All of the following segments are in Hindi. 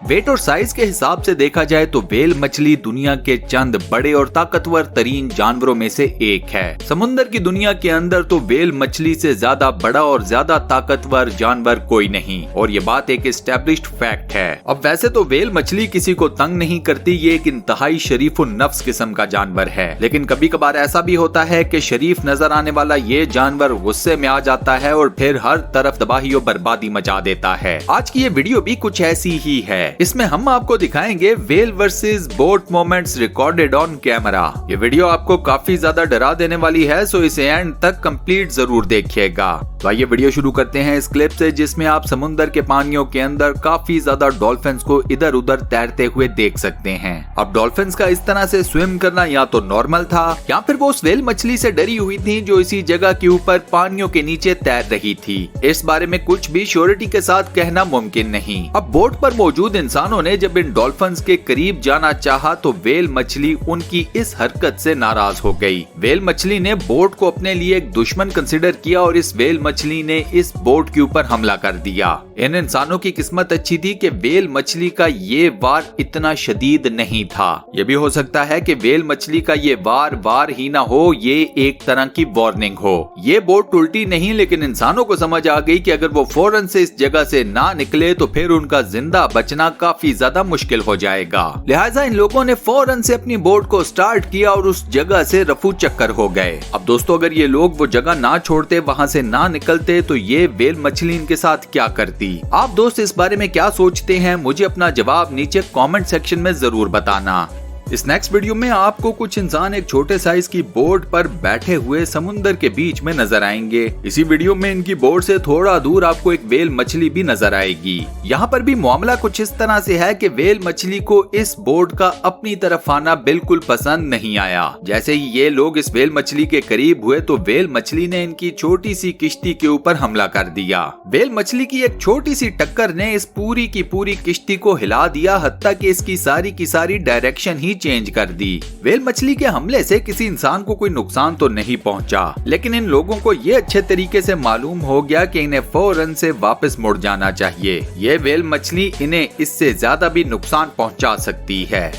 वेट और साइज के हिसाब से देखा जाए तो व्हेल मछली दुनिया के चंद बड़े और ताकतवर तरीन जानवरों में से एक है। समुद्र की दुनिया के अंदर तो व्हेल मछली से ज्यादा बड़ा और ज्यादा ताकतवर जानवर कोई नहीं, और ये बात एक एस्टेब्लिश्ड फैक्ट है। अब वैसे तो व्हेल मछली किसी को तंग नहीं करती, ये एक इंतहाई शरीफुन नफ्स किस्म का जानवर है, लेकिन कभी कभार ऐसा भी होता है कि शरीफ नजर आने वाला ये जानवर गुस्से में आ जाता है और फिर हर तरफ तबाही और बर्बादी मचा देता है। आज की ये वीडियो भी कुछ ऐसी ही है। इसमें हम आपको दिखाएंगे whale versus boat moments recorded on camera. ये वीडियो आपको काफी ज्यादा डरा देने वाली है, सो इसे एंड तक कंप्लीट जरूर देखिएगा। तो आइए वीडियो शुरू करते हैं इस क्लिप से, जिसमें आप समुद्र के पानियों के अंदर काफी ज्यादा डॉल्फिन्स को इधर उधर तैरते हुए देख सकते हैं। अब डॉल्फिन्स का इस तरह से स्विम करना या तो नॉर्मल था या फिर वो उस व्हेल मछली से डरी हुई थी जो इसी जगह के ऊपर पानियों के नीचे तैर रही थी। इस बारे में कुछ भी श्योरिटी के साथ कहना मुमकिन नहीं। अब बोट पर मौजूद इंसानों ने जब इन डॉल्फिन्स के करीब जाना चाहा तो व्हेल मछली उनकी इस हरकत से नाराज हो गई। व्हेल मछली ने बोट को अपने लिए एक दुश्मन कंसिडर किया और इस व्हेल मछली ने इस बोट के ऊपर हमला कर दिया। इन इंसानों की किस्मत अच्छी थी कि व्हेल मछली का ये वार इतना शदीद नहीं था। ये भी हो सकता है कि व्हेल मछली का ये वार ही ना हो, ये एक तरह की वार्निंग हो। ये बोट उल्टी नहीं, लेकिन इंसानों को समझ आ गई कि अगर वो फौरन से इस जगह से ना निकले तो फिर उनका जिंदा बचना काफी ज्यादा मुश्किल हो जाएगा। लिहाजा इन लोगों ने फौरन से अपनी बोट को स्टार्ट किया और उस जगह से रफू चक्कर हो गए। अब दोस्तों, अगर ये लोग वो जगह ना छोड़ते, वहाँ से ना निकलते, तो ये व्हेल मछली इनके साथ क्या करती? आप दोस्त इस बारे में क्या सोचते हैं? मुझे अपना जवाब नीचे कमेंट सेक्शन में जरूर बताना। इस नेक्स्ट वीडियो में आपको कुछ इंसान एक छोटे साइज की बोट पर बैठे हुए समुद्र के बीच में नजर आएंगे। इसी वीडियो में इनकी बोट से थोड़ा दूर आपको एक व्हेल मछली भी नजर आएगी। यहाँ पर भी मामला कुछ इस तरह से है कि व्हेल मछली को इस बोट का अपनी तरफ आना बिल्कुल पसंद नहीं आया। जैसे ही ये लोग इस व्हेल मछली के करीब हुए तो व्हेल मछली ने इनकी छोटी सी किश्ती के ऊपर हमला कर दिया। व्हेल मछली की एक छोटी सी टक्कर ने इस पूरी की पूरी किश्ती को हिला दिया, हत्ता कि इसकी सारी की सारी डायरेक्शन ही चेंज कर दी। व्हेल मछली के हमले से किसी इंसान को कोई नुकसान तो नहीं पहुंचा, लेकिन इन लोगों को ये अच्छे तरीके से मालूम हो गया कि इन्हें फौरन से वापस मुड़ जाना चाहिए। ये व्हेल मछली इन्हें इससे ज्यादा भी नुकसान पहुंचा सकती है।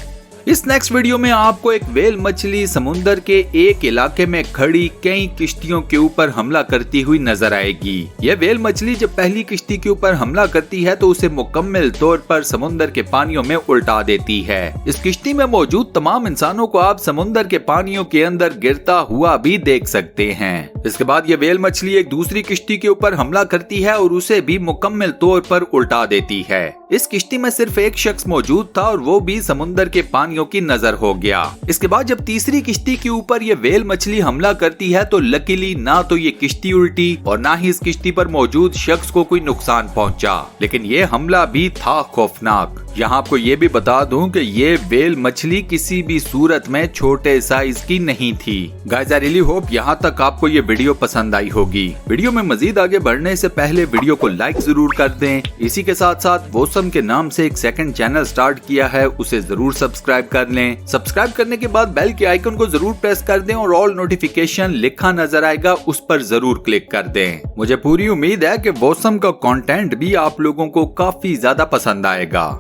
इस नेक्स्ट वीडियो में आपको एक व्हेल मछली समुद्र के एक इलाके में खड़ी कई किश्तियों के ऊपर हमला करती हुई नजर आएगी। यह व्हेल मछली जब पहली किश्ती के ऊपर हमला करती है तो उसे मुकम्मल तौर पर समुद्र के पानियों में उल्टा देती है। इस किश्ती में मौजूद तमाम इंसानों को आप समुद्र के पानियों के अंदर गिरता हुआ भी देख सकते हैं। इसके बाद यह व्हेल मछली एक दूसरी किश्ती के ऊपर हमला करती है और उसे भी मुकम्मल तौर पर उल्टा देती है। इस किश्ती में सिर्फ एक शख्स मौजूद था और वो भी समुद्र के पानियों की नजर हो गया। इसके बाद जब तीसरी किश्ती के ऊपर ये व्हेल मछली हमला करती है तो लकीली ना तो ये किश्ती उल्टी और ना ही इस किश्ती पर मौजूद शख्स को कोई नुकसान पहुंचा, लेकिन ये हमला भी था खौफनाक। यहाँ आपको ये भी बता दूं कि ये व्हेल मछली किसी भी सूरत में छोटे साइज की नहीं थी। गाइस आई रियली होप यहाँ तक आपको ये वीडियो पसंद आई होगी। वीडियो में मजीद आगे बढ़ने से पहले वीडियो को लाइक जरूर कर दें। इसी के साथ साथ वोसम के नाम से एक सेकंड चैनल स्टार्ट किया है, उसे जरूर सब्सक्राइब कर लें। सब्सक्राइब करने के बाद बेल के आइकन को जरूर प्रेस कर दें और ऑल नोटिफिकेशन लिखा नजर आएगा, उस पर जरूर क्लिक कर दें। मुझे पूरी उम्मीद है कि वोसम का कंटेंट भी आप लोगों को काफी ज्यादा पसंद आएगा।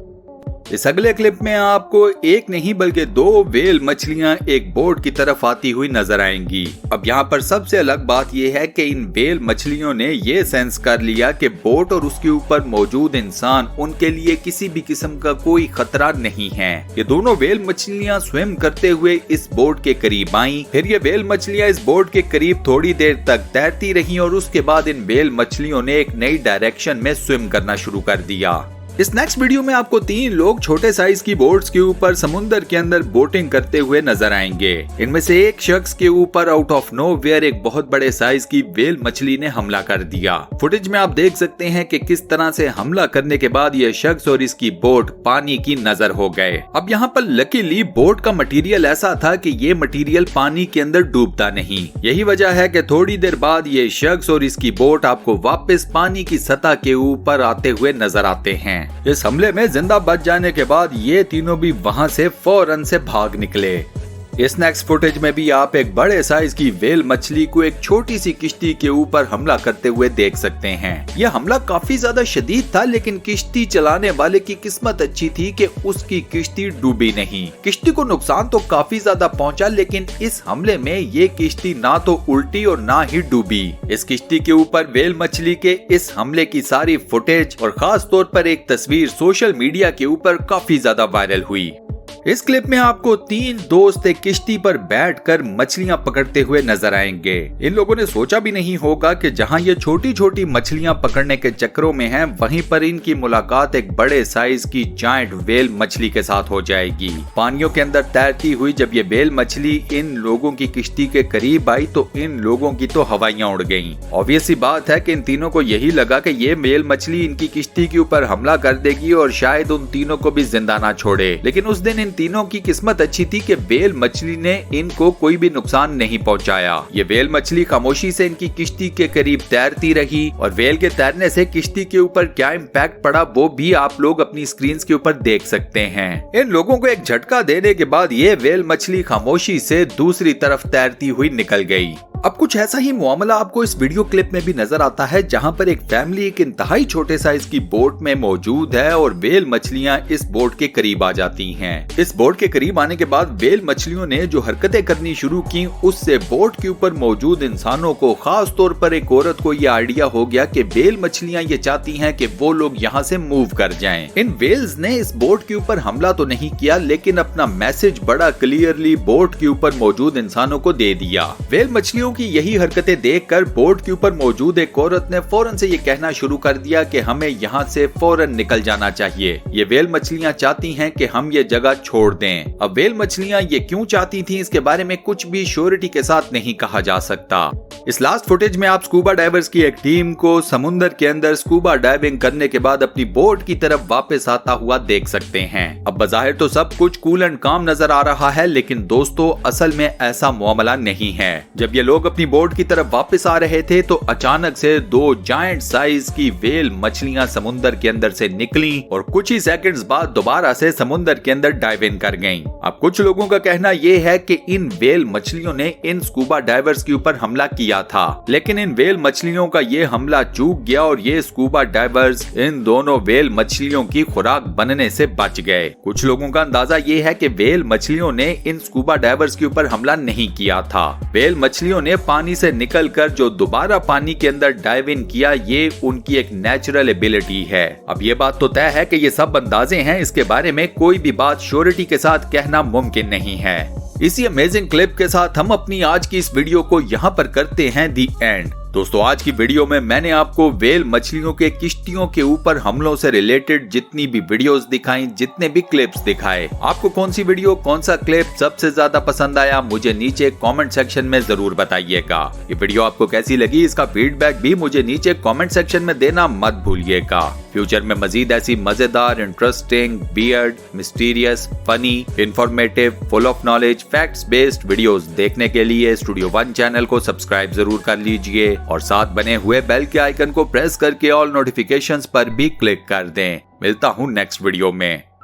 इस अगले क्लिप में आपको एक नहीं बल्कि दो व्हेल मछलियां एक बोट की तरफ आती हुई नजर आएंगी। अब यहाँ पर सबसे अलग बात यह है कि इन व्हेल मछलियों ने ये सेंस कर लिया कि बोट और उसके ऊपर मौजूद इंसान उनके लिए किसी भी किस्म का कोई खतरा नहीं है। ये दोनों व्हेल मछलियां स्विम करते हुए इस बोट के करीब आईं। फिर ये व्हेल मछलियां इस बोट के करीब थोड़ी देर तक तैरती रहीं और उसके बाद इन व्हेल मछलियों ने एक नई डायरेक्शन में स्विम करना शुरू कर दिया। इस नेक्स्ट वीडियो में आपको 3 लोग छोटे साइज की बोट्स के ऊपर समुद्र के अंदर बोटिंग करते हुए नजर आएंगे। इनमें से एक शख्स के ऊपर आउट ऑफ नोवेयर एक बहुत बड़े साइज की व्हेल मछली ने हमला कर दिया। फुटेज में आप देख सकते हैं कि किस तरह से हमला करने के बाद यह शख्स और इसकी बोट पानी की नजर हो गए। अब यहाँ पर लकीली बोट का मटेरियल ऐसा था कि ये मटेरियल पानी के अंदर डूबता नहीं। यही वजह है कि थोड़ी देर बाद ये शख्स और इसकी बोट आपको वापस पानी की सतह के ऊपर आते हुए नजर आते हैं। इस हमले में जिंदा बच जाने के बाद ये तीनों भी वहां से फौरन से भाग निकले। इस नेक्स्ट फुटेज में भी आप एक बड़े साइज की व्हेल मछली को एक छोटी सी किश्ती के ऊपर हमला करते हुए देख सकते हैं। यह हमला काफी ज्यादा शदीद था, लेकिन किश्ती चलाने वाले की किस्मत अच्छी थी कि उसकी किश्ती डूबी नहीं। किश्ती को नुकसान तो काफी ज्यादा पहुंचा, लेकिन इस हमले में ये किश्ती ना तो उल्टी और ना ही डूबी। इस किश्ती के ऊपर व्हेल मछली के इस हमले की सारी फुटेज और खास तौर पर एक तस्वीर सोशल मीडिया के ऊपर काफी ज्यादा वायरल हुई। इस क्लिप में आपको 3 दोस्त एक किश्ती पर बैठकर मछलियां पकड़ते हुए नजर आएंगे। इन लोगों ने सोचा भी नहीं होगा कि जहां ये छोटी छोटी मछलियां पकड़ने के चक्करों में हैं, वहीं पर इनकी मुलाकात एक बड़े साइज की जायंट व्हेल मछली के साथ हो जाएगी। पानियों के अंदर तैरती हुई जब ये व्हेल मछली इन लोगों की किश्ती के करीब आई तो इन लोगों की तो हवाइयां उड़ गईं। ऑब्वियस सी बात है कि इन तीनों को यही लगा कि ये व्हेल मछली इनकी किश्ती के ऊपर हमला कर देगी और शायद उन तीनों को भी जिंदा ना छोड़े। लेकिन उस दिन तीनों की किस्मत अच्छी थी कि व्हेल मछली ने इनको कोई भी नुकसान नहीं पहुंचाया। ये व्हेल मछली खामोशी से इनकी किश्ती के करीब तैरती रही और व्हेल के तैरने से किश्ती के ऊपर क्या इम्पैक्ट पड़ा वो भी आप लोग अपनी स्क्रीन के ऊपर देख सकते हैं। इन लोगों को एक झटका देने के बाद ये व्हेल मछली खामोशी से दूसरी तरफ तैरती हुई निकल गई। अब कुछ ऐसा ही मामला आपको इस वीडियो क्लिप में भी नजर आता है, जहां पर एक फैमिली एक इंतहाई छोटे साइज की बोट में मौजूद है और व्हेल मछलियां इस बोट के करीब आ जाती हैं। इस बोट के करीब आने के बाद व्हेल मछलियों ने जो हरकतें करनी शुरू की, उससे बोट के ऊपर मौजूद इंसानों को, खास तौर पर एक औरत को ये आइडिया हो गया कि व्हेल मछलियां ये चाहती हैं कि वो लोग यहाँ से मूव कर जाएं। इन व्हेल्स ने इस बोट के ऊपर हमला तो नहीं किया, लेकिन अपना मैसेज बड़ा क्लियरली बोट के ऊपर मौजूद इंसानों को दे दिया। व्हेल मछलियों की यही हरकतें देखकर बोट के ऊपर मौजूद एक औरत ने फौरन से ये कहना शुरू कर दिया कि हमें यहाँ से फौरन निकल जाना चाहिए। ये व्हेल मछलियां चाहती हैं कि हम ये जगह छोड़ दें। अब व्हेल मछलियां ये क्यों चाहती थी, इसके बारे में कुछ भी श्योरिटी के साथ नहीं कहा जा सकता। इस लास्ट फुटेज में आप स्कूबा डाइवर्स की एक टीम को समुद्र के अंदर स्कूबा डाइविंग करने के बाद अपनी बोट की तरफ वापस आता हुआ देख सकते हैं। अब बज़ाहिर तो सब कुछ कूल एंड काम नजर आ रहा है, लेकिन दोस्तों असल में ऐसा मामला नहीं है। जब ये लोग अपनी बोट की तरफ वापस आ रहे थे तो अचानक से 2 जायंट साइज की व्हेल मछलियां समुद्र के अंदर से निकली और कुछ ही सेकंड्स बाद दोबारा से समुद्र के अंदर डाइव इन कर गईं। अब कुछ लोगों का कहना यह है कि इन व्हेल मछलियों ने इन स्कूबा डाइवर्स के ऊपर हमला किया था, लेकिन इन व्हेल मछलियों का ये हमला चूक गया और ये स्कूबा डाइवर्स इन दोनों व्हेल मछलियों की खुराक बनने से बच गए। कुछ लोगों का अंदाजा ये है कि व्हेल मछलियों ने इन स्कूबा डाइवर्स के ऊपर हमला नहीं किया था। व्हेल मछलियों ने पानी से निकलकर जो दोबारा पानी के अंदर डाइव इन किया, ये उनकी एक नेचुरल एबिलिटी है। अब ये बात तो तय है कि ये सब अंदाजे हैं, इसके बारे में कोई भी बात श्योरिटी के साथ कहना मुमकिन नहीं है। इसी अमेजिंग क्लिप के साथ हम अपनी आज की इस वीडियो को यहाँ पर करते हैं दी एंड। दोस्तों आज की वीडियो में मैंने आपको व्हेल मछलियों के किश्तियों के ऊपर हमलों से रिलेटेड जितनी भी वीडियोस दिखाई, जितने भी क्लिप्स दिखाए, आपको कौन सी वीडियो, कौन सा क्लिप सबसे ज्यादा पसंद आया मुझे नीचे कमेंट सेक्शन में जरूर बताइएगा। ये वीडियो आपको कैसी लगी, इसका फीडबैक भी मुझे नीचे कमेंट सेक्शन में देना मत भूलिएगा। फ्यूचर में मजीद ऐसी मजेदार, interesting, weird, mysterious, funny, informative, full of knowledge, facts based videos देखने के लिए स्टूडियो 1 चैनल को सब्सक्राइब जरूर कर लीजिए और साथ बने हुए बेल के आइकन को प्रेस करके ऑल नोटिफिकेशंस पर भी क्लिक कर दें। मिलता हूं नेक्स्ट वीडियो में।